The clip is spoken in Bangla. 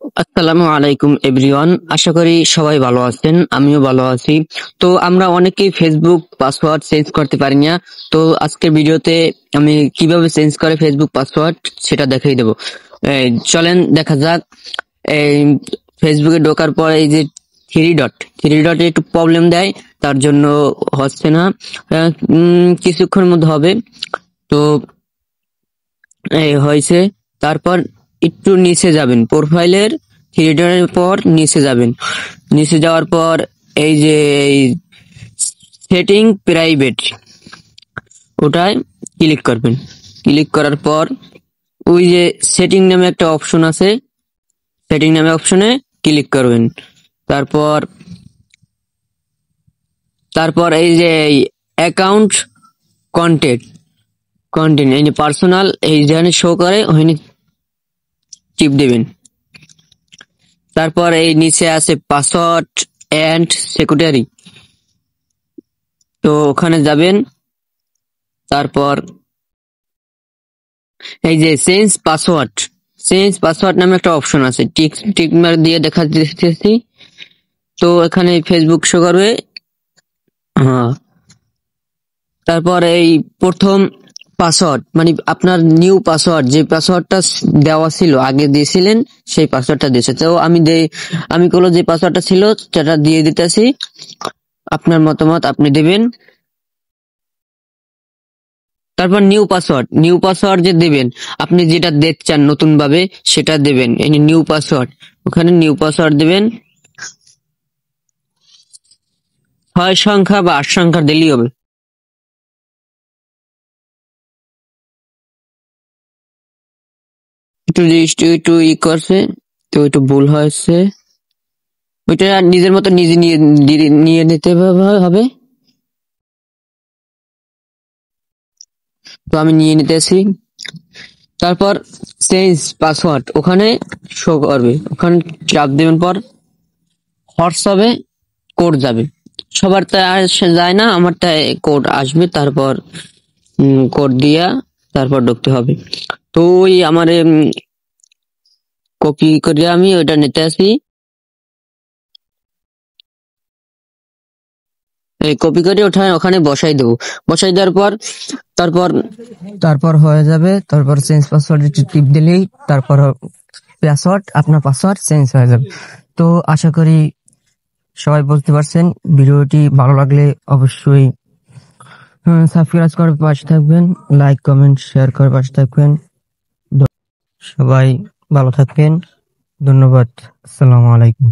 আসসালামু আলাইকুম এভরিওয়ান, আশা করি সবাই ভালো আছেন, আমিও ভালো আছি। তো আমরা অনেকেই ফেসবুক পাসওয়ার্ড চেঞ্জ করতে পারি না। তো আজকের ভিডিওতে আমি কিভাবে চেঞ্জ করে ফেসবুক পাসওয়ার্ড সেটা দেখিয়ে দেবো। চলেন দেখা যাক। এই ফেসবুকে ঢোকার পর এই যে থ্রি ডটে একটু প্রবলেম দেয়, তার জন্য হচ্ছে না। কিছুক্ষণের মধ্যে হবে। তো এই হয়েছে। তারপর একটু নিচে যাবেন, প্রোফাইলের থ্রি ডটের পর নিচে যাবেন। নিচে যাওয়ার পর এই যে সেটিং প্রাইভেট, ওটায় ক্লিক করবেন। ক্লিক করার পর ওই যে সেটিং নামে একটা অপশন আছে, সেটিং নামে অপশনে ক্লিক করবেন। তারপর তারপর এই যে অ্যাকাউন্ট কন্টেন্ট এই যে পার্সোনাল, এই যেখানে শো করে ওখানে টিপ দেবেন। তারপর এই নিচে আছে পাসওয়ার্ড এন্ড সিকিউরিটি, তো ওখানে যাবেন। তারপর এই যে চেঞ্জ পাসওয়ার্ড নামে একটা অপশন আছে, টিক মার্ক দিয়ে দেখা দিতেছি। তো এখানে ফেসবুক শো করবে। হ্যাঁ, তারপর এই প্রথম পাসওয়ার্ড মানে আপনার নিউ পাসওয়ার্ড, যে পাসওয়ার্ডটা দেওয়া ছিল আগে দিয়েছিলেন সেই পাসওয়ার্ডটা দিয়েছে। তো আমি করলো যে পাসওয়ার্ডটা ছিল সেটা দিয়ে দিতেছি। আপনার মতামত আপনি দেবেন। তারপর নিউ পাসওয়ার্ড যে দেবেন, আপনি যেটা দেখতে চান নতুন ভাবে সেটা দেবেন। এই নিউ পাসওয়ার্ড, ওখানে নিউ পাসওয়ার্ড দেবেন। 6 সংখ্যা বা 8 সংখ্যা দিলেই হবে। একটু করছে, তো একটু ভুল হয়েছে। ওইটা নিজের মতো নিজে নিয়ে নিয়ে নিতে হবে। তো আমি নিয়ে নিতেছি। তারপর চেঞ্জ পাসওয়ার্ড ওখানে শো করবে, ওখানে চাপ দেবেন। পর হোয়াটসঅ্যাপে কোড যাবে। সবার তা যায় না, আমার তাই কোড আসবে। তারপর কোড দিয়া তারপর ঢুকতে হবে। তো ওই আমার কপি করে আমি ওইটা নিতে আসি। এই কপি করে ওখানে বসাই দেবো। বসাই দেওয়ার পর তারপর তারপর হয়ে যাবে। তারপর চেঞ্জ পাসওয়ার্ড টিপ দিলেই তারপর আপনার পাসওয়ার্ড চেঞ্জ হয়ে যাবে। তো আশা করি সবাই বুঝতে পারছেন। ভিডিওটি ভালো লাগলে অবশ্যই সাবস্ক্রাইব করে পাশে থাকবেন, লাইক কমেন্ট শেয়ার করে পাশে থাকবেন। সবাই ভালো থাকবেন, ধন্যবাদ, আসসালামু আলাইকুম।